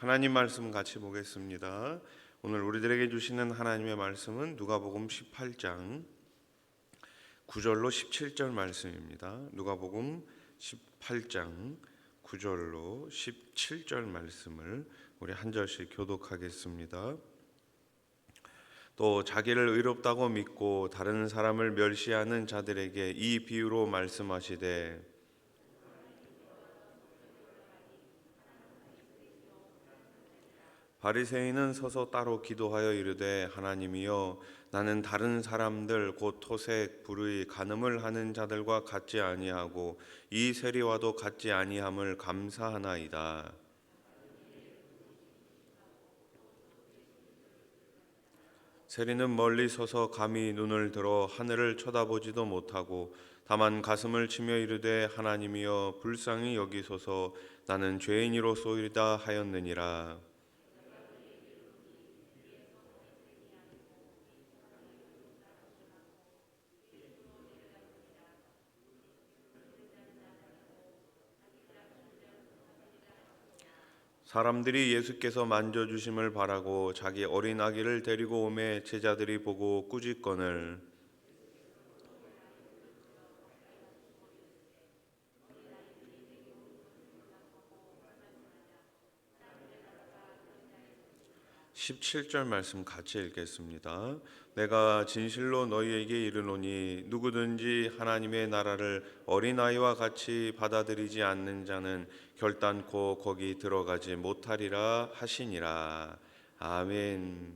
하나님 말씀 같이 보겠습니다. 오늘 우리들에게 주시는 하나님의 말씀은 누가복음 18장 9절로 17절 말씀입니다. 누가복음 18장 9절로 17절 말씀을 우리 한 절씩 교독하겠습니다. 또 자기를 의롭다고 믿고 다른 사람을 멸시하는 자들에게 이 비유로 말씀하시되 바리새인은 서서 따로 기도하여 이르되 하나님이여 나는 다른 사람들 곧 토색, 불의, 간음을 하는 자들과 같지 아니하고 이 세리와도 같지 아니함을 감사하나이다. 세리는 멀리 서서 감히 눈을 들어 하늘을 쳐다보지도 못하고 다만 가슴을 치며 이르되 하나님이여 불쌍히 여기소서 나는 죄인이로소이다 하였느니라. 사람들이 예수께서 만져주심을 바라고 자기 어린 아기를 데리고 오매 제자들이 보고 꾸짖거늘 십칠 절 말씀 같이 읽겠습니다. 내가 진실로 너희에게 이르노니 누구든지 하나님의 나라를 어린아이와 같이 받아들이지 않는 자는 결단코 거기 들어가지 못하리라 하시니라. 아멘.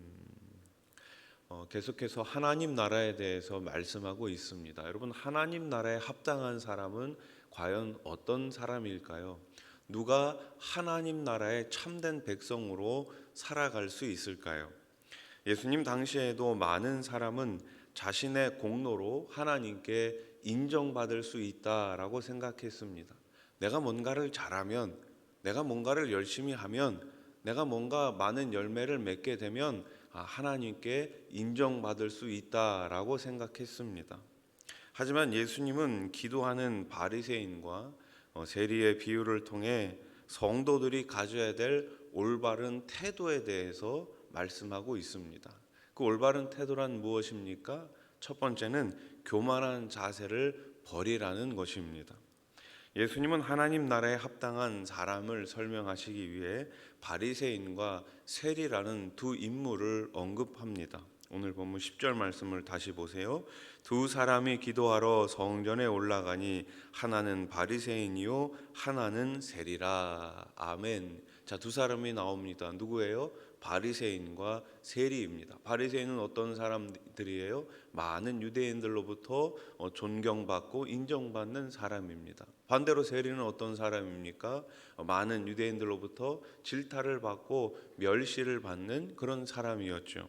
계속해서 하나님 나라에 대해서 말씀하고 있습니다. 여러분, 하나님 나라에 합당한 사람은 과연 어떤 사람일까요? 누가 하나님 나라의 참된 백성으로 살아갈 수 있을까요? 예수님 당시에도 많은 사람은 자신의 공로로 하나님께 인정받을 수 있다라고 생각했습니다. 내가 뭔가를 잘하면, 내가 뭔가를 열심히 하면, 내가 뭔가 많은 열매를 맺게 되면 하나님께 인정받을 수 있다라고 생각했습니다. 하지만 예수님은 기도하는 바리새인과 세리의 비유를 통해 성도들이 가져야 될 올바른 태도에 대해서 말씀하고 있습니다. 그 올바른 태도란 무엇입니까? 첫 번째는 교만한 자세를 버리라는 것입니다. 예수님은 하나님 나라에 합당한 사람을 설명하시기 위해 바리새인과 세리라는 두 인물을 언급합니다. 오늘 본문 10절 말씀을 다시 보세요. 두 사람이 기도하러 성전에 올라가니 하나는 바리새인이요 하나는 세리라. 아멘. 자, 두 사람이 나옵니다. 누구예요? 바리새인과 세리입니다. 바리새인은 어떤 사람들이에요? 많은 유대인들로부터 존경받고 인정받는 사람입니다. 반대로 세리는 어떤 사람입니까? 많은 유대인들로부터 질타를 받고 멸시를 받는 그런 사람이었죠.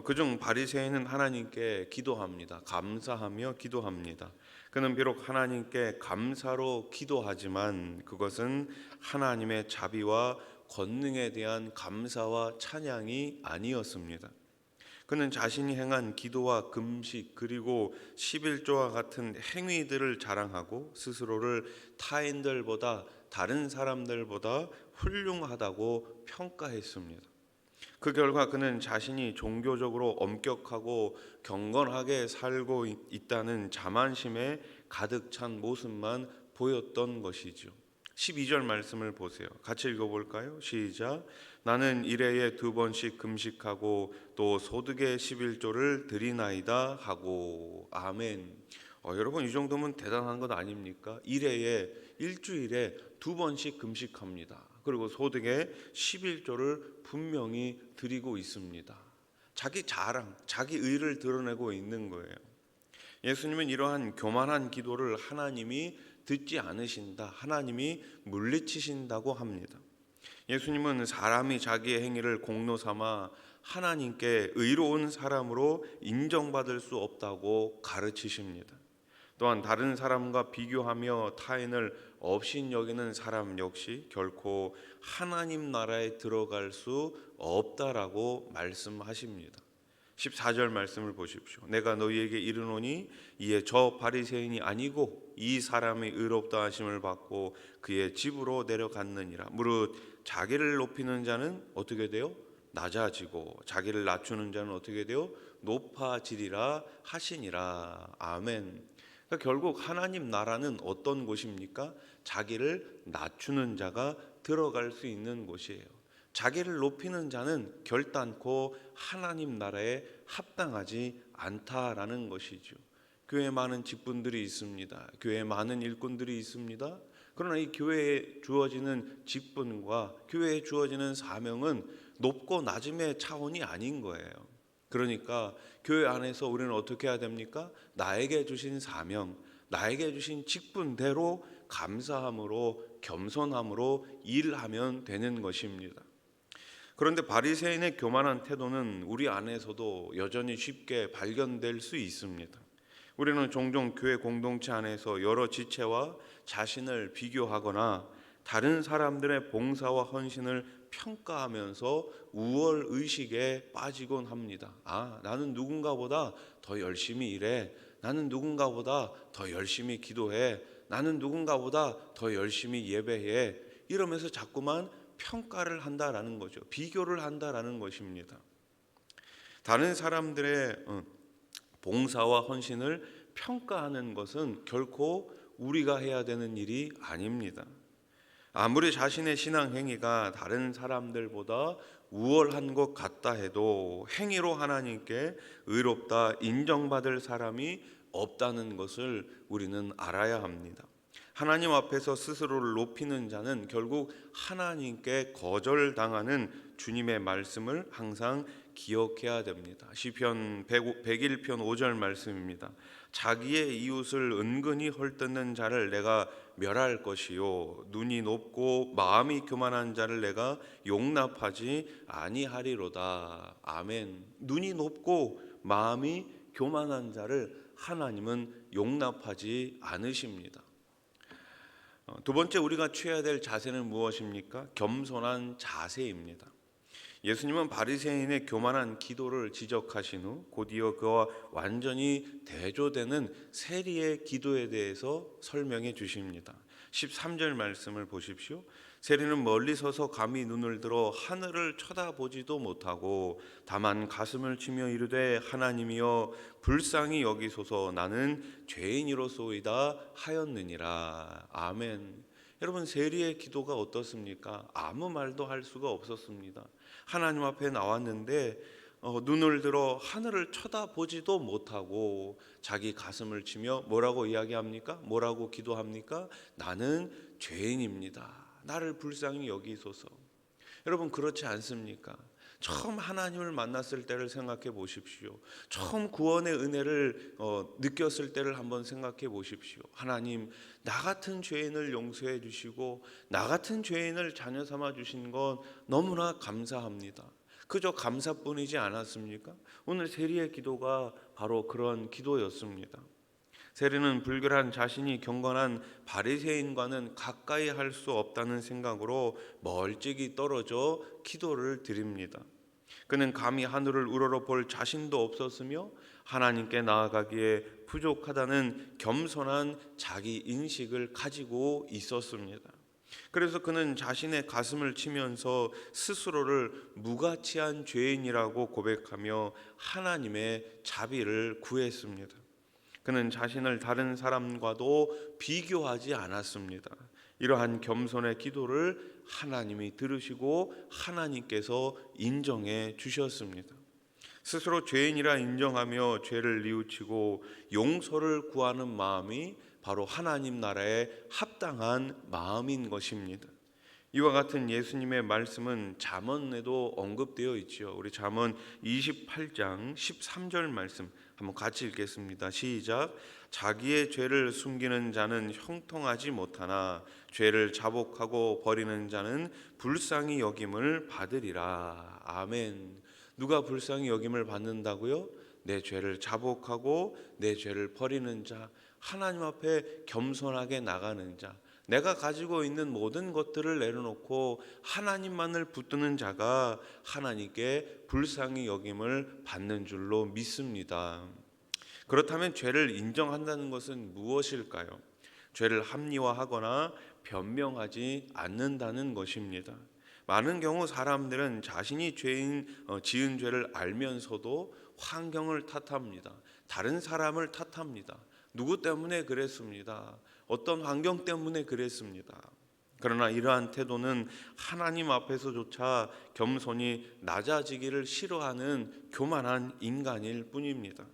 그중 바리새인은 하나님께 기도합니다. 감사하며 기도합니다. 그는 비록 하나님께 감사로 기도하지만 그것은 하나님의 자비와 권능에 대한 감사와 찬양이 아니었습니다. 그는 자신이 행한 기도와 금식 그리고 11조와 같은 행위들을 자랑하고 스스로를 타인들보다 다른 사람들보다 훌륭하다고 평가했습니다. 그 결과 그는 자신이 종교적으로 엄격하고 경건하게 살고 있다는 자만심에 가득 찬 모습만 보였던 것이죠. 12절 말씀을 보세요. 같이 읽어볼까요? 시작. 나는 일해에 2번씩 금식하고 또 소득의 11조를 드리나이다 하고. 아멘. 여러분, 이 정도면 대단한 것 아닙니까? 일해에 일주일에 2번씩 금식합니다. 그리고 소득의 11조를 분명히 드리고 있습니다. 자기 자랑, 자기 의를 드러내고 있는 거예요. 예수님은 이러한 교만한 기도를 하나님이 듣지 않으신다, 하나님이 물리치신다고 합니다. 예수님은 사람이 자기의 행위를 공로 삼아 하나님께 의로운 사람으로 인정받을 수 없다고 가르치십니다. 또한 다른 사람과 비교하며 타인을 업신여기는 사람 역시 결코 하나님 나라에 들어갈 수 없다라고 말씀하십니다. 14절 말씀을 보십시오. 내가 너희에게 이르노니 이에 저 바리새인이 아니고 이 사람이 의롭다 하심을 받고 그의 집으로 내려갔느니라. 무릇 자기를 높이는 자는 어떻게 돼요? 낮아지고 자기를 낮추는 자는 어떻게 돼요? 높아지리라 하시니라. 아멘. 그러니까 결국 하나님 나라는 어떤 곳입니까? 자기를 낮추는 자가 들어갈 수 있는 곳이에요. 자기를 높이는 자는 결단코 하나님 나라에 합당하지 않다라는 것이죠. 교회에 많은 직분들이 있습니다. 교회에 많은 일꾼들이 있습니다. 그러나 이 교회에 주어지는 직분과 교회에 주어지는 사명은 높고 낮음의 차원이 아닌 거예요. 그러니까 교회 안에서 우리는 어떻게 해야 됩니까? 나에게 주신 사명, 나에게 주신 직분대로 감사함으로 겸손함으로 일하면 되는 것입니다. 그런데 바리새인의 교만한 태도는 우리 안에서도 여전히 쉽게 발견될 수 있습니다. 우리는 종종 교회 공동체 안에서 여러 지체와 자신을 비교하거나 다른 사람들의 봉사와 헌신을 평가하면서 우월 의식에 빠지곤 합니다. 나는 누군가보다 더 열심히 일해. 나는 누군가보다 더 열심히 기도해. 나는 누군가보다 더 열심히 예배해. 이러면서 자꾸만 평가를 한다라는 거죠. 비교를 한다라는 것입니다. 다른 사람들의 봉사와 헌신을 평가하는 것은 결코 우리가 해야 되는 일이 아닙니다. 아무리 자신의 신앙 행위가 다른 사람들보다 우월한 것 같다 해도 행위로 하나님께 의롭다 인정받을 사람이 없다는 것을 우리는 알아야 합니다. 하나님 앞에서 스스로를 높이는 자는 결국 하나님께 거절당하는 주님의 말씀을 항상 기억해야 됩니다. 시편 101편 5절 말씀입니다. 자기의 이웃을 은근히 헐뜯는 자를 내가 멸할 것이요 눈이 높고 마음이 교만한 자를 내가 용납하지 아니하리로다. 아멘. 눈이 높고 마음이 교만한 자를 하나님은 용납하지 않으십니다. 두 번째 우리가 취해야 될 자세는 무엇입니까? 겸손한 자세입니다. 예수님은 바리새인의 교만한 기도를 지적하신 후 곧이어 그와 완전히 대조되는 세리의 기도에 대해서 설명해 주십니다. 13절 말씀을 보십시오. 세리는 멀리 서서 감히 눈을 들어 하늘을 쳐다보지도 못하고 다만 가슴을 치며 이르되 하나님이여 불쌍히 여기소서 나는 죄인이로소이다 하였느니라. 아멘. 여러분, 세리의 기도가 어떻습니까? 아무 말도 할 수가 없었습니다. 하나님 앞에 나왔는데 눈을 들어 하늘을 쳐다보지도 못하고 자기 가슴을 치며 뭐라고 이야기합니까? 뭐라고 기도합니까? 나는 죄인입니다. 나를 불쌍히 여기소서. 여러분, 그렇지 않습니까? 처음 하나님을 만났을 때를 생각해 보십시오. 처음 구원의 은혜를 느꼈을 때를 한번 생각해 보십시오. 하나님, 나 같은 죄인을 용서해 주시고 나 같은 죄인을 자녀 삼아 주신 건 너무나 감사합니다. 그저 감사뿐이지 않았습니까? 오늘 세리의 기도가 바로 그런 기도였습니다. 세리는 불결한 자신이 경건한 바리새인과는 가까이 할 수 없다는 생각으로 멀찍이 떨어져 기도를 드립니다. 그는 감히 하늘을 우러러볼 자신도 없었으며 하나님께 나아가기에 부족하다는 겸손한 자기 인식을 가지고 있었습니다. 그래서 그는 자신의 가슴을 치면서 스스로를 무가치한 죄인이라고 고백하며 하나님의 자비를 구했습니다. 그는 자신을 다른 사람과도 비교하지 않았습니다. 이러한 겸손의 기도를 하나님이 들으시고 하나님께서 인정해 주셨습니다. 스스로 죄인이라 인정하며 죄를 뉘우치고 용서를 구하는 마음이 바로 하나님 나라에 합당한 마음인 것입니다. 이와 같은 예수님의 말씀은 잠언에도 언급되어 있죠. 우리 잠언 28장 13절 말씀 한번 같이 읽겠습니다. 시작. 자기의 죄를 숨기는 자는 형통하지 못하나 죄를 자복하고 버리는 자는 불쌍히 여김을 받으리라. 아멘. 누가 불쌍히 여김을 받는다고요? 내 죄를 자복하고 내 죄를 버리는 자, 하나님 앞에 겸손하게 나가는 자, 내가 가지고 있는 모든 것들을 내려놓고 하나님만을 붙드는 자가 하나님께 불쌍히 여김을 받는 줄로 믿습니다. 그렇다면 죄를 인정한다는 것은 무엇일까요? 죄를 합리화하거나 변명하지 않는다는 것입니다. 많은 경우 사람들은 자신이 지은 죄를 알면서도 환경을 탓합니다. 다른 사람을 탓합니다. 누구 때문에 그랬습니다. 어떤 환경 때문에 그랬습니다. 그러나 이러한 태도는 하나님 앞에서조차 겸손히 낮아지기를 싫어하는 교만한 인간일 뿐입니다.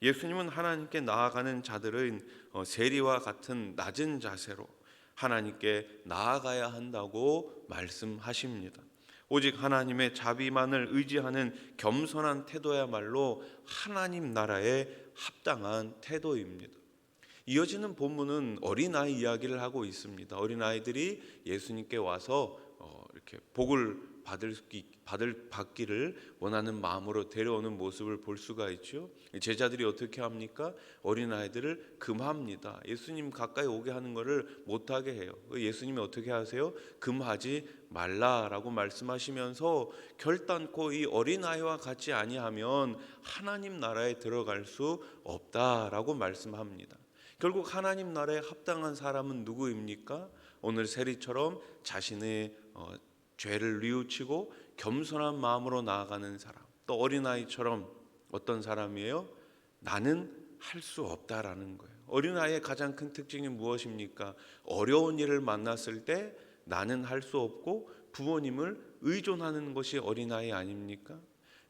예수님은 하나님께 나아가는 자들은 세리와 같은 낮은 자세로 하나님께 나아가야 한다고 말씀하십니다. 오직 하나님의 자비만을 의지하는 겸손한 태도야말로 하나님 나라에 합당한 태도입니다. 이어지는 본문은 어린아이 이야기를 하고 있습니다. 어린아이들이 예수님께 와서 이렇게 복을 받기를 원하는 마음으로 데려오는 모습을 볼 수가 있죠. 제자들이 어떻게 합니까? 어린아이들을 금합니다. 예수님 가까이 오게 하는 것을 못하게 해요. 예수님이 어떻게 하세요? 금하지 말라라고 말씀하시면서 결단코 이 어린아이와 같이 아니하면 하나님 나라에 들어갈 수 없다라고 말씀합니다. 결국 하나님 나라에 합당한 사람은 누구입니까? 오늘 세리처럼 자신의 죄를 뉘우치고 겸손한 마음으로 나아가는 사람. 또 어린아이처럼 어떤 사람이에요? 나는 할 수 없다라는 거예요. 어린아이의 가장 큰 특징이 무엇입니까? 어려운 일을 만났을 때 나는 할 수 없고 부모님을 의존하는 것이 어린아이 아닙니까?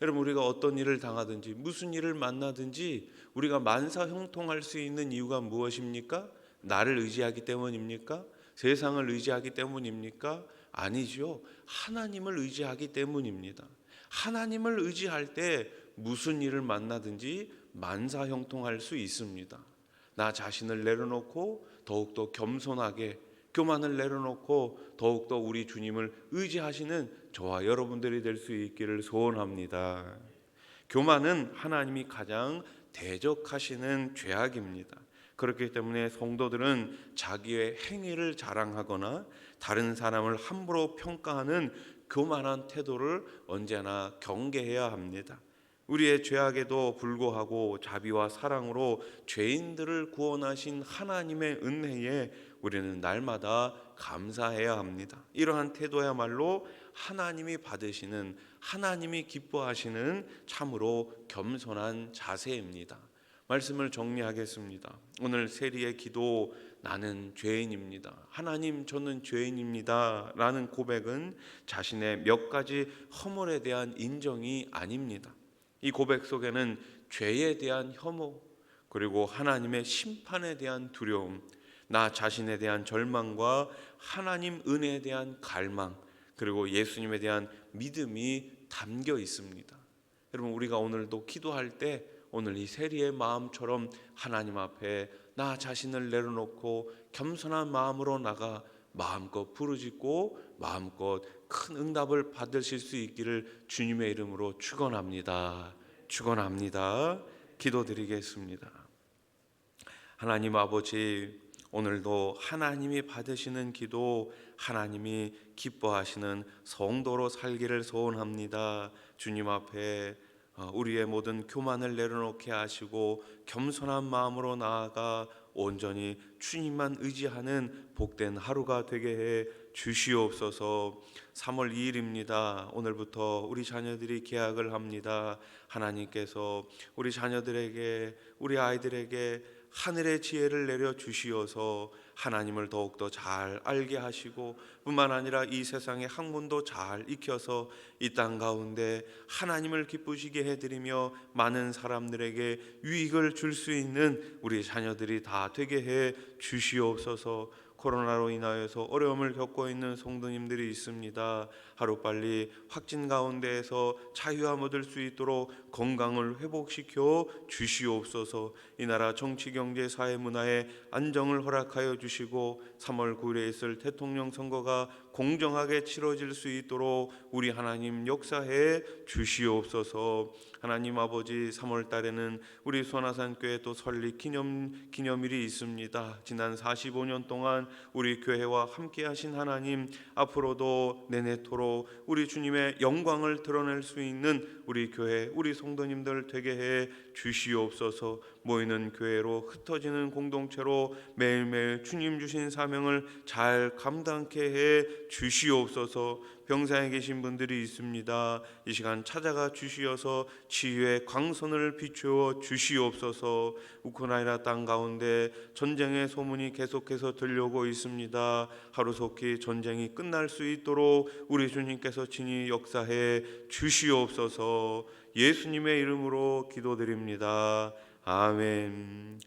여러분, 우리가 어떤 일을 당하든지 무슨 일을 만나든지 우리가 만사형통할 수 있는 이유가 무엇입니까? 나를 의지하기 때문입니까? 세상을 의지하기 때문입니까? 아니죠. 하나님을 의지하기 때문입니다. 하나님을 의지할 때 무슨 일을 만나든지 만사형통할 수 있습니다. 나 자신을 내려놓고 더욱더 겸손하게, 교만을 내려놓고 더욱더 우리 주님을 의지하시는 저와 여러분들이 될 수 있기를 소원합니다. 교만은 하나님이 가장 대적하시는 죄악입니다. 그렇기 때문에 성도들은 자기의 행위를 자랑하거나 다른 사람을 함부로 평가하는 교만한 태도를 언제나 경계해야 합니다. 우리의 죄악에도 불구하고 자비와 사랑으로 죄인들을 구원하신 하나님의 은혜에 우리는 날마다 감사해야 합니다. 이러한 태도야말로 하나님이 받으시는, 하나님이 기뻐하시는 참으로 겸손한 자세입니다. 말씀을 정리하겠습니다. 오늘 세리의 기도, 나는 죄인입니다. 하나님, 저는 죄인입니다 라는 고백은 자신의 몇 가지 허물에 대한 인정이 아닙니다. 이 고백 속에는 죄에 대한 혐오, 그리고 하나님의 심판에 대한 두려움, 나 자신에 대한 절망과 하나님 은혜에 대한 갈망, 그리고 예수님에 대한 믿음이 담겨 있습니다. 여러분, 우리가 오늘도 기도할 때 오늘 이 세리의 마음처럼 하나님 앞에 나 자신을 내려놓고 겸손한 마음으로 나가 마음껏 부르짖고 마음껏 큰 응답을 받으실 수 있기를 주님의 이름으로 축원합니다. 기도드리겠습니다. 하나님 아버지, 오늘도 하나님이 받으시는 기도, 하나님이 기뻐하시는 성도로 살기를 소원합니다. 주님 앞에 우리의 모든 교만을 내려놓게 하시고 겸손한 마음으로 나아가 온전히 주님만 의지하는 복된 하루가 되게 해 주시옵소서. 3월 2일입니다. 오늘부터 우리 자녀들이 개학을 합니다. 하나님께서 우리 자녀들에게, 우리 아이들에게 하늘의 지혜를 내려 주시어서 하나님을 더욱더 잘 알게 하시고 뿐만 아니라 이 세상의 학문도 잘 익혀서 이 땅 가운데 하나님을 기쁘시게 해드리며 많은 사람들에게 유익을 줄 수 있는 우리 자녀들이 다 되게 해 주시옵소서. 코로나로 인하여서 어려움을 겪고 있는 성도님들이 있습니다. 하루빨리 확진 가운데에서 자유함 얻을 수 있도록 건강을 회복시켜 주시옵소서. 이 나라 정치, 경제, 사회, 문화에 안정을 허락하여 주시고 3월 9일에 있을 대통령 선거가 공정하게 치러질 수 있도록 우리 하나님 역사해 주시옵소서. 하나님 아버지, 3월 달에는 우리 손아산교회 또 설립 기념일이 있습니다. 지난 45년 동안 우리 교회와 함께 하신 하나님, 앞으로도 내내토록 우리 주님의 영광을 드러낼 수 있는 우리 교회, 우리 성도님들 되게 해 주시옵소서. 모이는 교회로, 흩어지는 공동체로 매일매일 주님 주신 사명을 잘 감당케 해 주시옵소서. 병상에 계신 분들이 있습니다. 이 시간 찾아가 주시어서 치유의 광선을 비추어 주시옵소서. 우크라이나 땅 가운데 전쟁의 소문이 계속해서 들려오고 있습니다. 하루속히 전쟁이 끝날 수 있도록 우리 주님께서 친히 역사해 주시옵소서. 예수님의 이름으로 기도드립니다. 아멘.